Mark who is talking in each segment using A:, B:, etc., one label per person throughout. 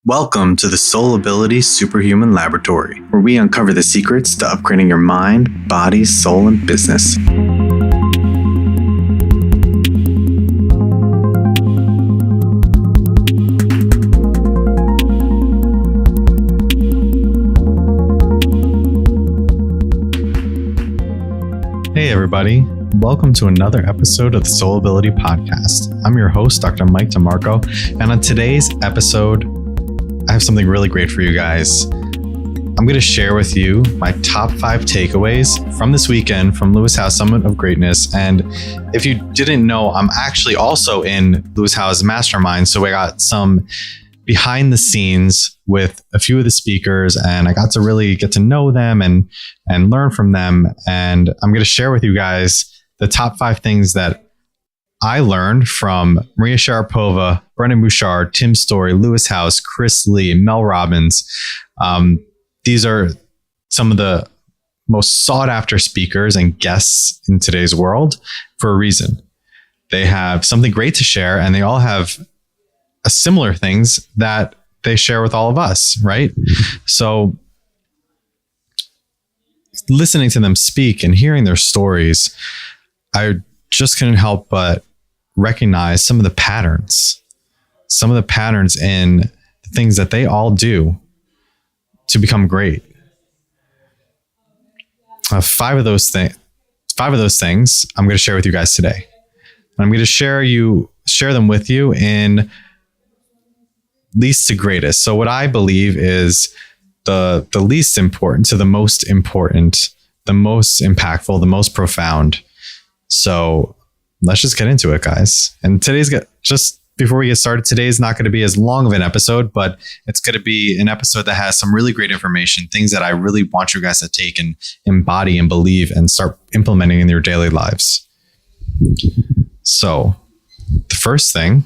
A: Welcome to the Soul Ability Superhuman Laboratory, where we uncover the secrets to upgrading your mind, body, soul, and business. Hey everybody, welcome to another episode of the Soul Ability Podcast. I'm your host, Dr. Mike DiMarco, and on today's episode, I have something really great for you guys. I'm going to share with you my top 5 takeaways from this weekend from Lewis Howes Summit of Greatness. And if you didn't know, I'm actually also in Lewis Howes Mastermind. So I got some behind the scenes with a few of the speakers, and I got to really get to know them and learn from them. And I'm going to share with you guys the top 5 things that I learned from Maria Sharapova, Brendon, Burchard, Tim Storey, Lewis Howes, Chris Lee, Mel Robbins. These are some of the most sought after speakers and guests in today's world for a reason. They have something great to share, and they all have similar things that they share with all of us, right? So listening to them speak and hearing their stories, I just couldn't help but recognize some of the patterns in the things that they all do to become great. 5 of those things I'm going to share with you guys today. And I'm going to share them with you in least to greatest. So what I believe is the least important to the most important, the most impactful, the most profound. So let's just get into it, guys. And just before we get started, today's not going to be as long of an episode, but it's going to be an episode that has some really great information, things that I really want you guys to take and embody and believe and start implementing in your daily lives. So the first thing,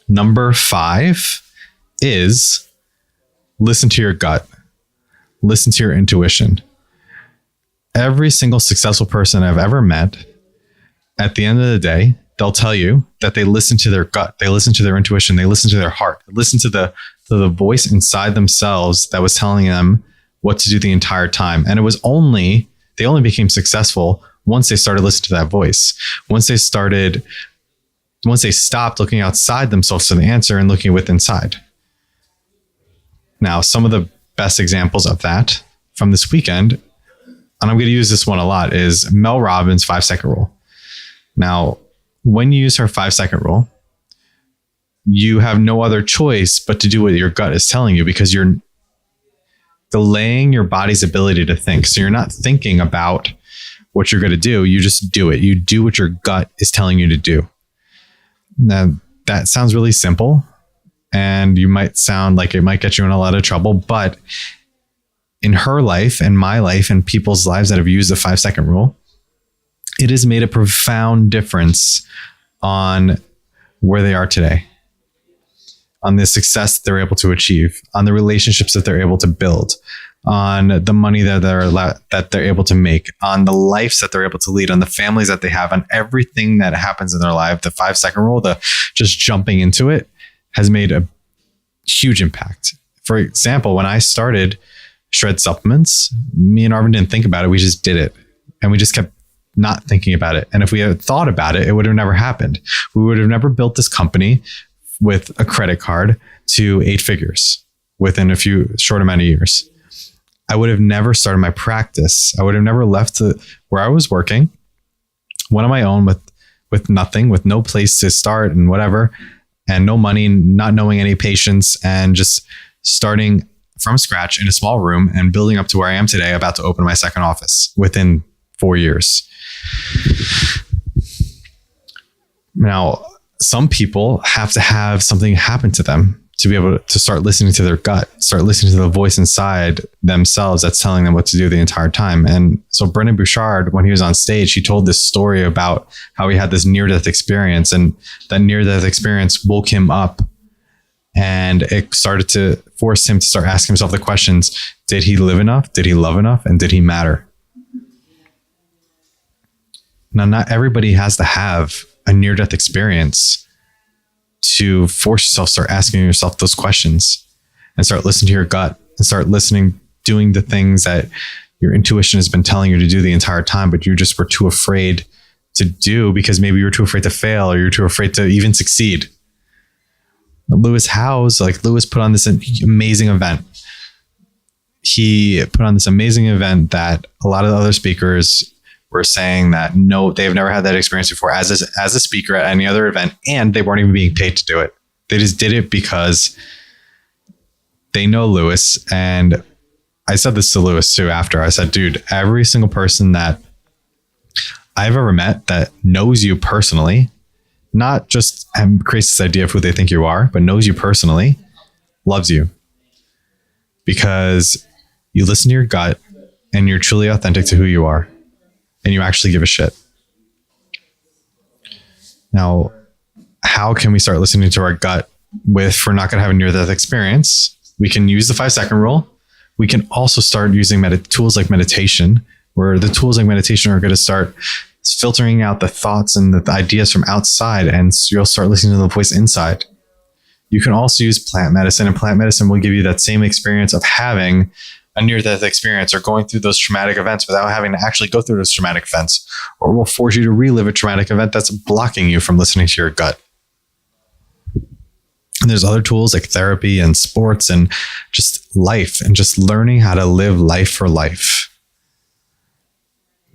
A: number 5, is listen to your gut. Listen to your intuition. Every single successful person I've ever met, at the end of the day, they'll tell you that they listen to their gut. They listen to their intuition. They listen to their heart. They listen to the voice inside themselves that was telling them what to do the entire time. And they only became successful once they started listening to that voice. Once they stopped looking outside themselves for the answer and looking within inside. Now, some of the best examples of that from this weekend, and I'm going to use this one a lot, is Mel Robbins' 5-second rule. Now, when you use her 5-second rule, you have no other choice but to do what your gut is telling you, because you're delaying your body's ability to think. So you're not thinking about what you're going to do. You just do it. You do what your gut is telling you to do. Now, that sounds really simple, and you might sound like it might get you in a lot of trouble, but in her life and my life and people's lives that have used the 5-second rule, it has made a profound difference on where they are today, on the success that they're able to achieve, on the relationships that they're able to build, on the money that they're able to make, on the lives that they're able to lead, on the families that they have, on everything that happens in their life. The 5-second rule, the just jumping into it, has made a huge impact. For example, when I started Shred Supplements, me and Arvin didn't think about it. We just did it, and we just kept not thinking about it. And if we had thought about it, it would have never happened. We would have never built this company with a credit card to 8 figures within a short amount of years. I would have never started my practice. I would have never left where I was working, one on my own with nothing, with no place to start and whatever, and no money, not knowing any patients, and just starting from scratch in a small room and building up to where I am today, about to open my second office within 4 years. Now, some people have to have something happen to them to be able to start listening to their gut, start listening to the voice inside themselves that's telling them what to do the entire time. And so Brendon Burchard, when he was on stage, he told this story about how he had this near-death experience, and that near-death experience woke him up, and it started to force him to start asking himself the questions: did he live enough? Did he love enough? And did he matter? Now, not everybody has to have a near-death experience to force yourself to start asking yourself those questions. and start listening to your gut and start doing the things that your intuition has been telling you to do the entire time, but you just were too afraid to do because maybe you were too afraid to fail or you're too afraid to even succeed. Lewis Howes, Lewis put on this amazing event. He put on this amazing event that a lot of the other speakers were saying that no, they've never had that experience before as a speaker at any other event, and they weren't even being paid to do it. They just did it because they know Lewis. And I said this to Lewis too after. I said, dude, every single person that I've ever met that knows you personally, not just creates this idea of who they think you are, but knows you personally, loves you because you listen to your gut and you're truly authentic to who you are and you actually give a shit. Now, how can we start listening to our gut if we're not going to have a near-death experience? We can use the 5-second rule. We can also start using tools like meditation, where the tools like meditation are going to start filtering out the thoughts and the ideas from outside, and you'll start listening to the voice inside. You can also use plant medicine, and plant medicine will give you that same experience of having a near-death experience or going through those traumatic events without having to actually go through those traumatic events, or will force you to relive a traumatic event that's blocking you from listening to your gut. And there's other tools like therapy and sports and just life and just learning how to live life for life.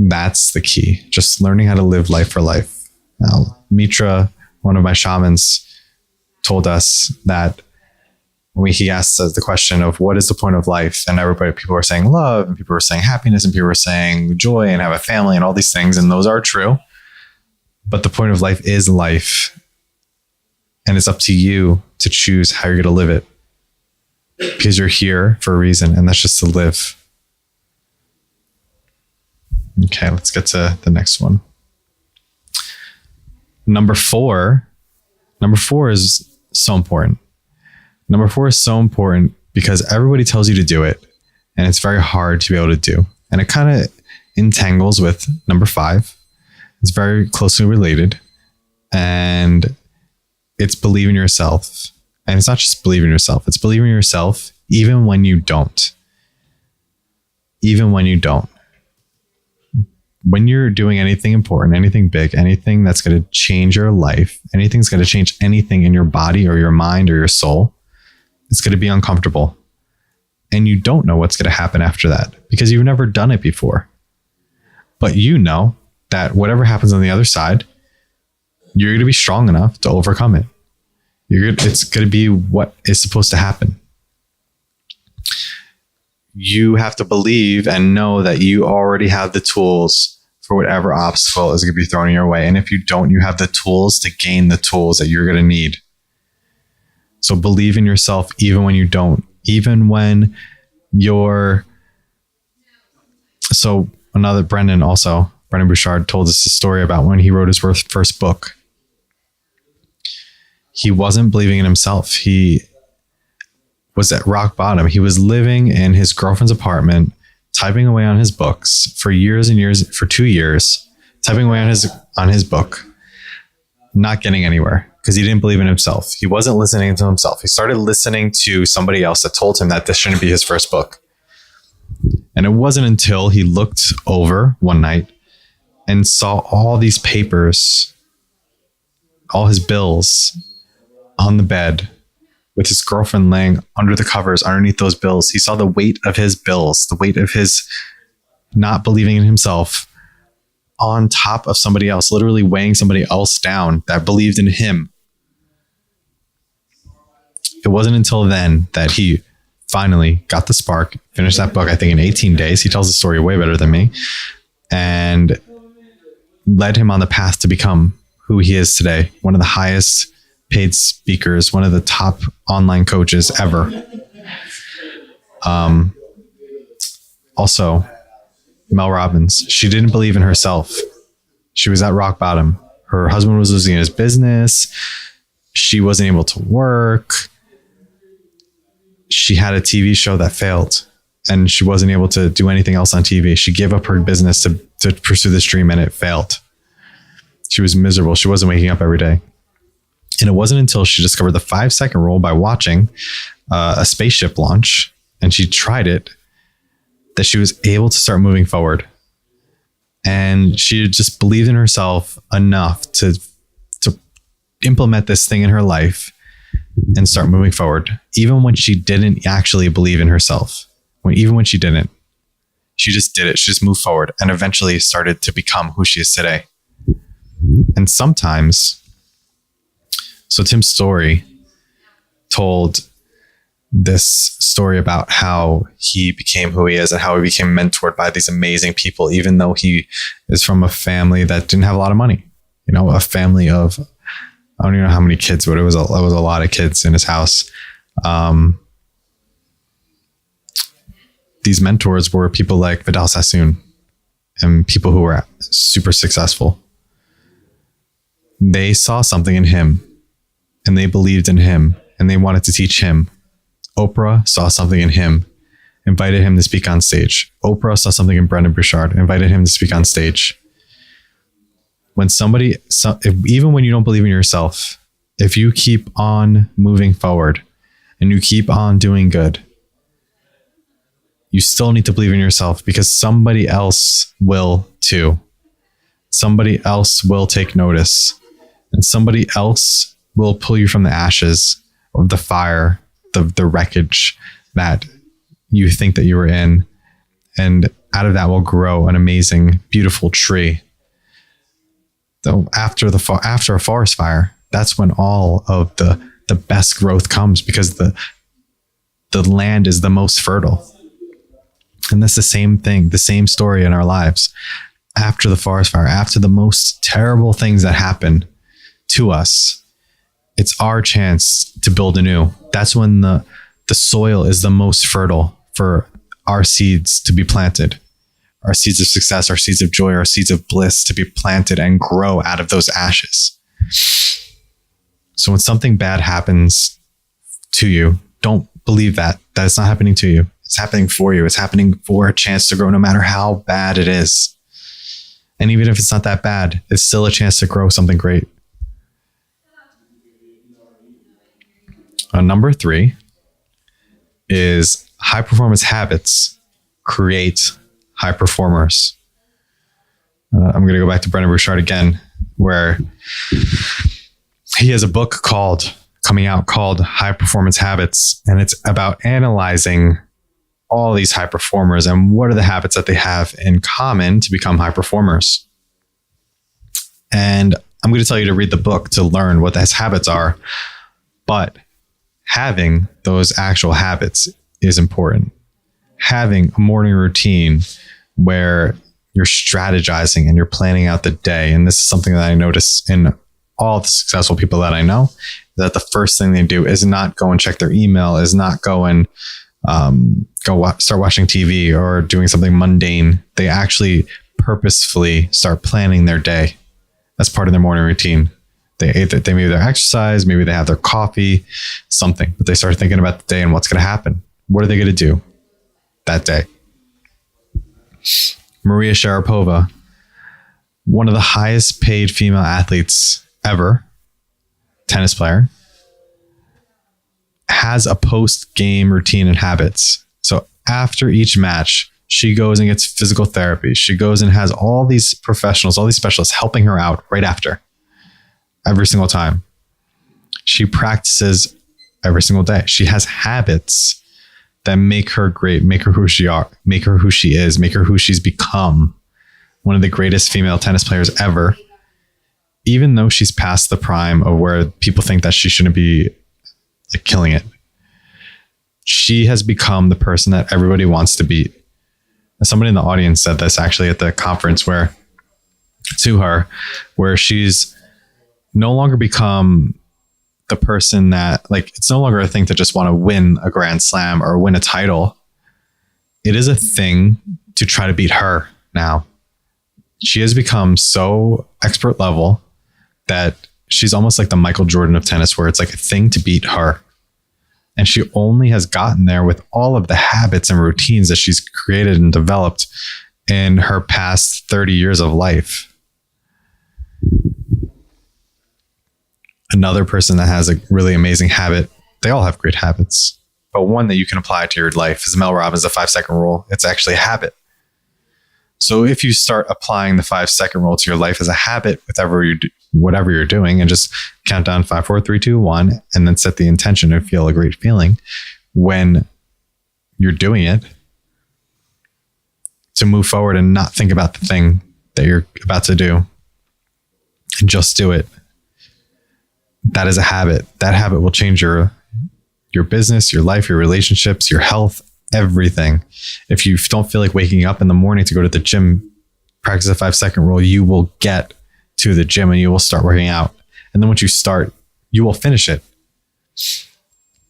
A: That's the key. Just learning how to live life for life. Now, Mitra, one of my shamans, told us that when he asked us the question of what is the point of life, and people were saying love, and people were saying happiness, and people were saying joy and have a family and all these things, and those are true. But the point of life is life. And it's up to you to choose how you're going to live it, because you're here for a reason, and that's just to live. Okay, let's get to the next one. Number four is so important. Number 4 is so important because everybody tells you to do it, and it's very hard to be able to do. And it kind of entangles with number 5. It's very closely related, and it's believe in yourself. And it's not just believe in yourself. It's believe in yourself even when you don't. Even when you don't. When you're doing anything important, anything big, anything that's going to change your life, anything's going to change anything in your body or your mind or your soul, it's going to be uncomfortable. And you don't know what's going to happen after that because you've never done it before. But you know that whatever happens on the other side, you're going to be strong enough to overcome it. It's going to be what is supposed to happen. You have to believe and know that you already have the tools for whatever obstacle is going to be thrown in your way. And if you don't, you have the tools to gain the tools that you're going to need. So believe in yourself even when you don't. Even when you're... So Brendon Burchard told us a story about when he wrote his first book. He wasn't believing in himself. He was at rock bottom. He was living in his girlfriend's apartment, typing away on his books for years and years, for 2 years, typing away on his book, not getting anywhere because he didn't believe in himself. He wasn't listening to himself. He started listening to somebody else that told him that this shouldn't be his first book. And it wasn't until he looked over one night and saw all these papers, all his bills on the bed with his girlfriend laying under the covers underneath those bills. He saw the weight of his bills, the weight of his not believing in himself on top of somebody else, literally weighing somebody else down that believed in him. It wasn't until then that he finally got the spark, finished that book, I think in 18 days. He tells the story way better than me, and led him on the path to become who he is today. One of the highest paid speakers, one of the top online coaches ever. Also, Mel Robbins, she didn't believe in herself. She was at rock bottom. Her husband was losing his business. She wasn't able to work. She had a TV show that failed, and she wasn't able to do anything else on TV. She gave up her business to pursue this dream, and it failed. She was miserable. She wasn't waking up every day. And it wasn't until she discovered the 5-second rule by watching a spaceship launch, and she tried it, that she was able to start moving forward. And she just believed in herself enough to implement this thing in her life and start moving forward. Even when she didn't actually believe in herself, even when she didn't, she just did it. She just moved forward and eventually started to become who she is today. And sometimes, so Tim Storey told this story about how he became who he is and how he became mentored by these amazing people, even though he is from a family that didn't have a lot of money. You know, a family of, I don't even know how many kids, but it was a lot of kids in his house. These mentors were people like Vidal Sassoon and people who were super successful. They saw something in him and they believed in him and they wanted to teach him. Oprah saw something in him, invited him to speak on stage. Oprah saw something in Brendon Burchard, invited him to speak on stage. When even when you don't believe in yourself, if you keep on moving forward and you keep on doing good, you still need to believe in yourself, because somebody else will too. Somebody else will take notice, and somebody else will pull you from the ashes of the fire, the wreckage that you think that you were in. And out of that will grow an amazing, beautiful tree. So after a forest fire, that's when all of the best growth comes, because the land is the most fertile. And that's the same thing, the same story in our lives. After the forest fire, after the most terrible things that happen to us, it's our chance to build anew. That's when the soil is the most fertile for our seeds to be planted. Our seeds of success, our seeds of joy, our seeds of bliss to be planted and grow out of those ashes. So when something bad happens to you, don't believe that it's not happening to you. It's happening for you. It's happening for a chance to grow, no matter how bad it is. And even if it's not that bad, it's still a chance to grow something great. Number 3 is high performance habits create high performers. I'm going to go back to Brendon Burchard again, where he has a book coming out called High Performance Habits. And it's about analyzing all these high performers and what are the habits that they have in common to become high performers. And I'm going to tell you to read the book to learn what those habits are. But having those actual habits is important. Having a morning routine where you're strategizing and you're planning out the day. And this is something that I notice in all the successful people that I know, that the first thing they do is not go and check their email, is not go and start watching TV or doing something mundane. They actually purposefully start planning their day as part of their morning routine. They maybe their exercise, maybe they have their coffee, something, but they start thinking about the day and what's going to happen. What are they going to do that day? Maria Sharapova, one of the highest paid female athletes ever, tennis player, has a post-game routine and habits. So after each match, she goes and gets physical therapy. She goes and has all these professionals, all these specialists helping her out right after. Every single time. She practices every single day. She has habits that make her great, make her who she are, make her who she is, make her who she's become. One of the greatest female tennis players ever. Even though she's past the prime of where people think that she shouldn't be like killing it. She has become the person that everybody wants to beat. And somebody in the audience said this actually at the conference where she's no longer become the person that, like, it's no longer a thing to just want to win a Grand Slam or win a title. It is a thing to try to beat her now. She has become so expert level that she's almost like the Michael Jordan of tennis, where it's like a thing to beat her. And she only has gotten there with all of the habits and routines that she's created and developed in her past 30 years of life. Another person that has a really amazing habit, they all have great habits, but one that you can apply to your life is Mel Robbins, the 5-second rule. It's actually a habit. So if you start applying the 5-second rule to your life as a habit, whatever you're doing, and just count down 5, 4, 3, 2, 1, and then set the intention and feel a great feeling when you're doing it, to move forward and not think about the thing that you're about to do and just do it. That is a habit. That habit will change your business, your life, your relationships, your health, everything. If you don't feel like waking up in the morning to go to the gym, practice the 5-second rule, you will get to the gym and you will start working out. And then once you start, you will finish it.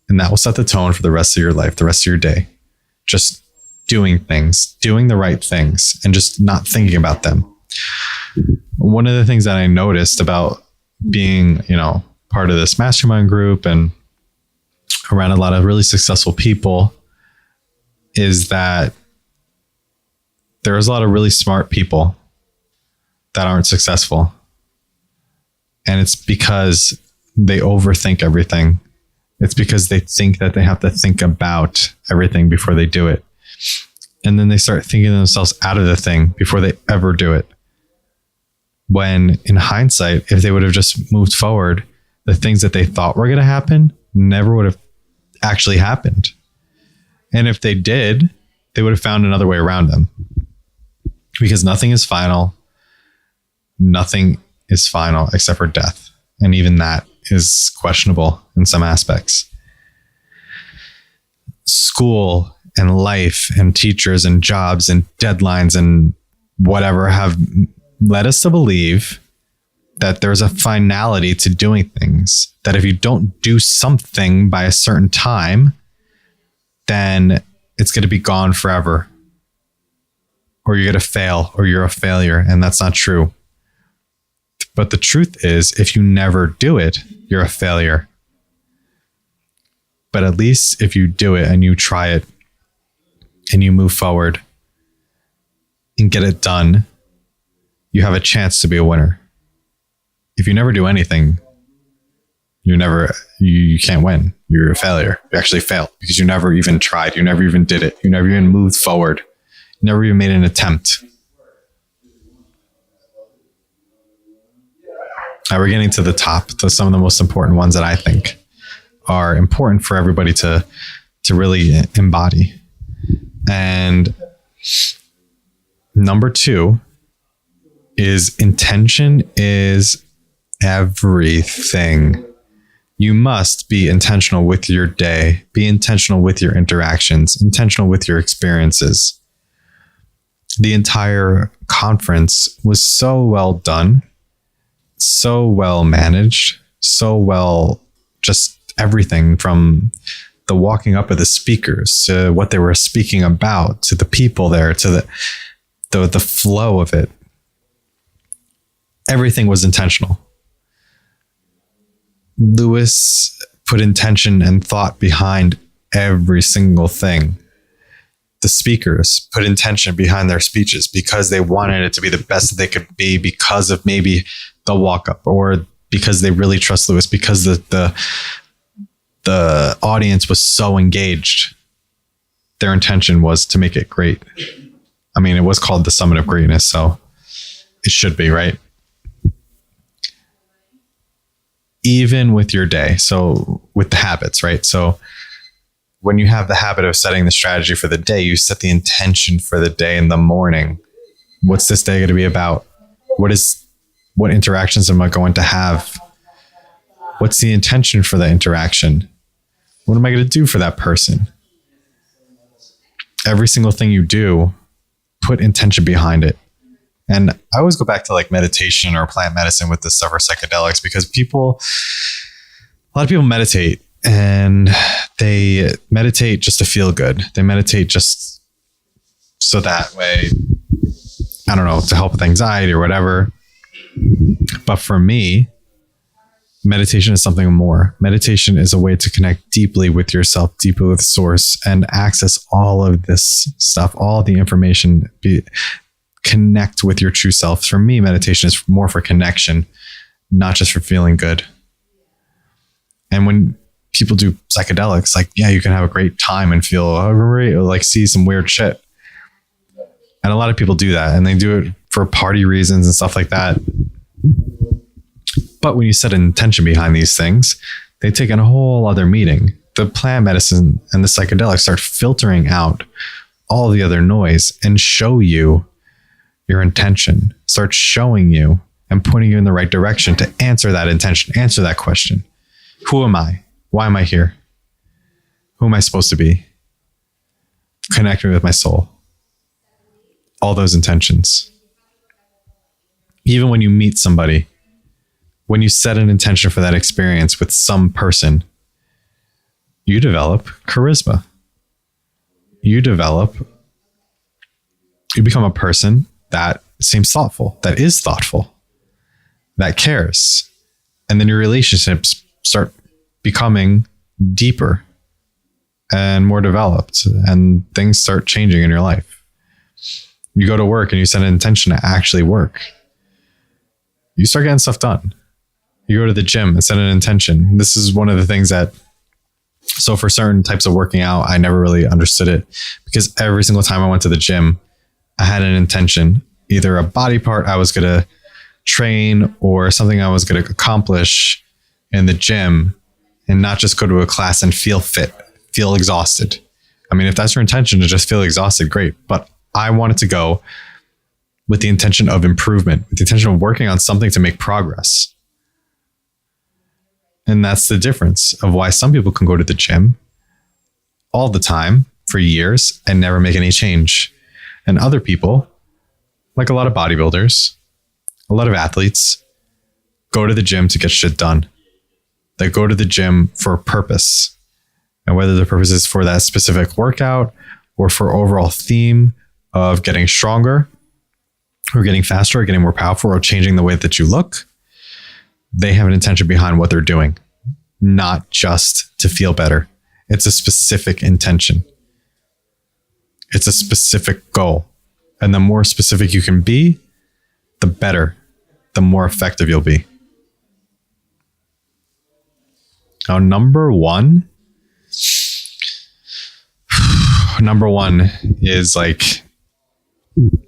A: And that will set the tone for the rest of your life, the rest of your day. Just doing things, doing the right things, and just not thinking about them. One of the things that I noticed about being, part of this mastermind group and around a lot of really successful people is that there's a lot of really smart people that aren't successful. And it's because they overthink everything. It's because they think that they have to think about everything before they do it. And then they start thinking themselves out of the thing before they ever do it. When in hindsight, if they would have just moved forward, the things that they thought were going to happen never would have actually happened. And if they did, they would have found another way around them. Because nothing is final. Nothing is final except for death. And even that is questionable in some aspects. School and life and teachers and jobs and deadlines and whatever have led us to believe that there's a finality to doing things, that if you don't do something by a certain time, then it's going to be gone forever, or you're going to fail, or you're a failure. And that's not true. But the truth is, if you never do it, you're a failure. But at least if you do it and you try it and you move forward and get it done, you have a chance to be a winner. If you never do anything, you can't win. You're a failure. You actually failed because you never even tried. You never even did it. You never even moved forward. You never even made an attempt. Now we're getting to the top, to some of the most important ones that I think are important for everybody to really embody. And number 2 is intention is everything. You must be intentional with your day, be intentional with your interactions, intentional with your experiences. The entire conference was so well done, so well managed, so well, just everything from the walking up of the speakers to what they were speaking about, to the people there, to the flow of it. Everything was intentional. Lewis put intention and thought behind every single thing. The speakers put intention behind their speeches because they wanted it to be the best that they could be, because of maybe the walk up, or because they really trust Lewis, because the audience was so engaged. Their intention was to make it great. I mean, it was called the Summit of Greatness, so it should be, right? Even with your day. So with the habits, right? So when you have the habit of setting the strategy for the day, you set the intention for the day in the morning. What's this day going to be about? What interactions am I going to have? What's the intention for the interaction? What am I going to do for that person? Every single thing you do, put intention behind it. And I always go back to like meditation or plant medicine with this stuff, or psychedelics, because a lot of people meditate, and they meditate just to feel good. They meditate just so that way, I don't know, to help with anxiety or whatever. But for me, meditation is something more. Meditation is a way to connect deeply with yourself, deeply with source, and access all of this stuff, all the information, connect with your true self. For me, meditation is more for connection, not just for feeling good. And when people do psychedelics, like, yeah, you can have a great time and feel like see some weird shit. And a lot of people do that, and they do it for party reasons and stuff like that. But when you set an intention behind these things, they take in a whole other meaning. The plant medicine and the psychedelics start filtering out all the other noise and show you your intention, start showing you and pointing you in the right direction to answer that intention, answer that question. Who am I? Why am I here? Who am I supposed to be? Connect me with my soul. All those intentions. Even when you meet somebody, when you set an intention for that experience with some person, you develop charisma. You become a person that seems thoughtful, that is thoughtful, that cares. And then your relationships start becoming deeper and more developed, and things start changing in your life. You go to work and you set an intention to actually work. You start getting stuff done. You go to the gym and set an intention. This is one of the things that, so for certain types of working out, I never really understood it, because every single time I went to the gym, I had an intention, either a body part I was going to train or something I was going to accomplish in the gym, and not just go to a class and feel fit, feel exhausted. I mean, if that's your intention to just feel exhausted, great. But I wanted to go with the intention of improvement, with the intention of working on something to make progress. And that's the difference of why some people can go to the gym all the time for years and never make any change. And other people, like a lot of bodybuilders, a lot of athletes, go to the gym to get shit done. They go to the gym for a purpose. And whether the purpose is for that specific workout or for overall theme of getting stronger or getting faster or getting more powerful or changing the way that you look, they have an intention behind what they're doing, not just to feel better. It's a specific intention. It's a specific goal. And the more specific you can be, the better, the more effective you'll be. Now, number one is like,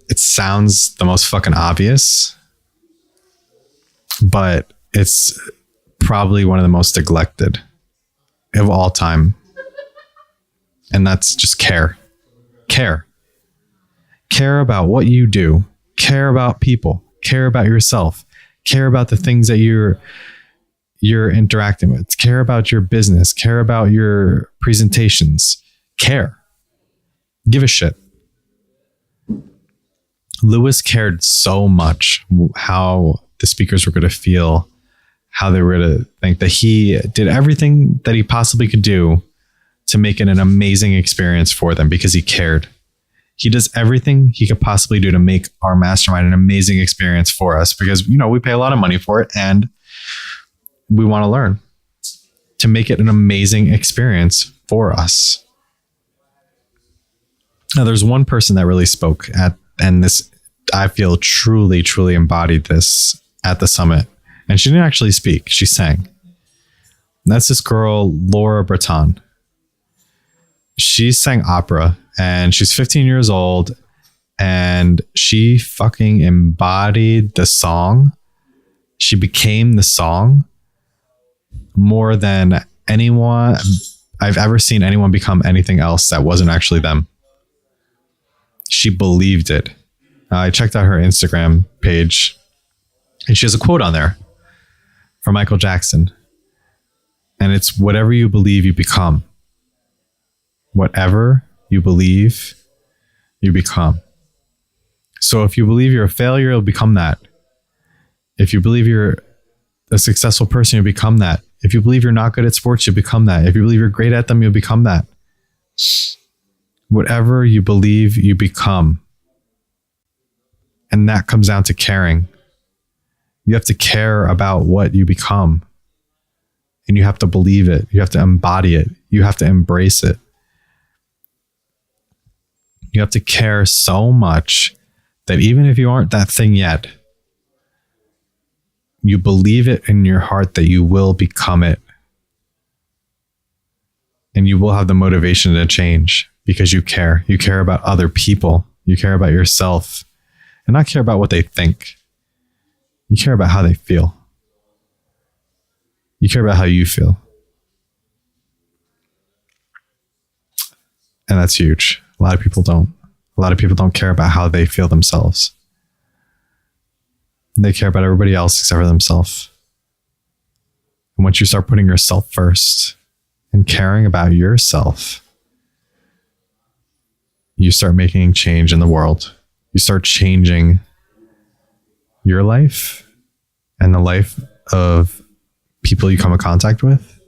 A: it sounds the most fucking obvious, but it's probably one of the most neglected of all time. And that's just care. Care about what you do, care about people, care about yourself, care about the things that you're interacting with, care about your business, care about your presentations, care, give a shit. Lewis cared so much how the speakers were going to feel, how they were going to think, that he did everything that he possibly could do to make it an amazing experience for them, because he cared. He does everything he could possibly do to make our mastermind an amazing experience for us, because, you know, we pay a lot of money for it and we want to learn to make it an amazing experience for us. Now, there's one person that really spoke and this, I feel, truly embodied this at the summit. And she didn't actually speak. She sang. And that's this girl, Laura Breton. She sang opera, and she's 15 years old, and she fucking embodied the song. She became the song more than anyone I've ever seen anyone become anything else that wasn't actually them. She believed it. I checked out her Instagram page, and she has a quote on there from Michael Jackson. And it's, whatever you believe, you become. Whatever you believe, you become. So if you believe you're a failure, you'll become that. If you believe you're a successful person, you'll become that. If you believe you're not good at sports, you'll become that. If you believe you're great at them, you'll become that. Whatever you believe, you become. And that comes down to caring. You have to care about what you become. And you have to believe it. You have to embody it. You have to embrace it. You have to care so much that even if you aren't that thing yet, you believe it in your heart that you will become it. And you will have the motivation to change because you care. You care about other people. You care about yourself, and not care about what they think. You care about how they feel. You care about how you feel. And that's huge. A lot of people don't. A lot of people don't care about how they feel themselves. They care about everybody else except for themselves. And once you start putting yourself first and caring about yourself, you start making change in the world. You start changing your life and the life of people you come in contact with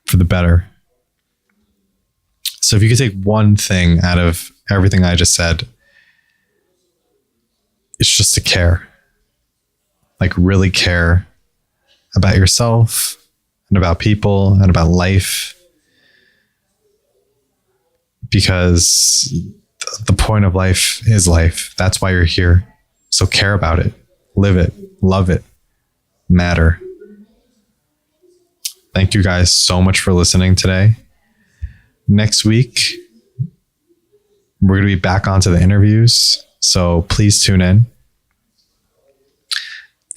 A: for the better. So if you could take one thing out of everything I just said, it's just to care. Like really care about yourself and about people and about life. Because the point of life is life. That's why you're here. So care about it, live it, love it, matter. Thank you guys so much for listening today. Next week, we're going to be back onto the interviews. So please tune in.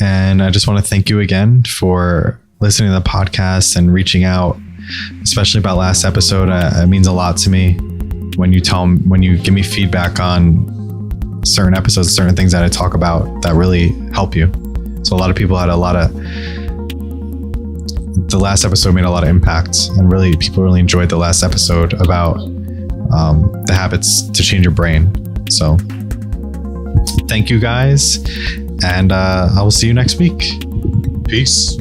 A: And I just want to thank you again for listening to the podcast and reaching out, especially about last episode. It means a lot to me when you give me feedback on certain episodes, certain things that I talk about that really help you. So a lot of people had the last episode made a lot of impact, and really people really enjoyed the last episode about the habits to change your brain. So thank you guys, and I will see you next week. Peace.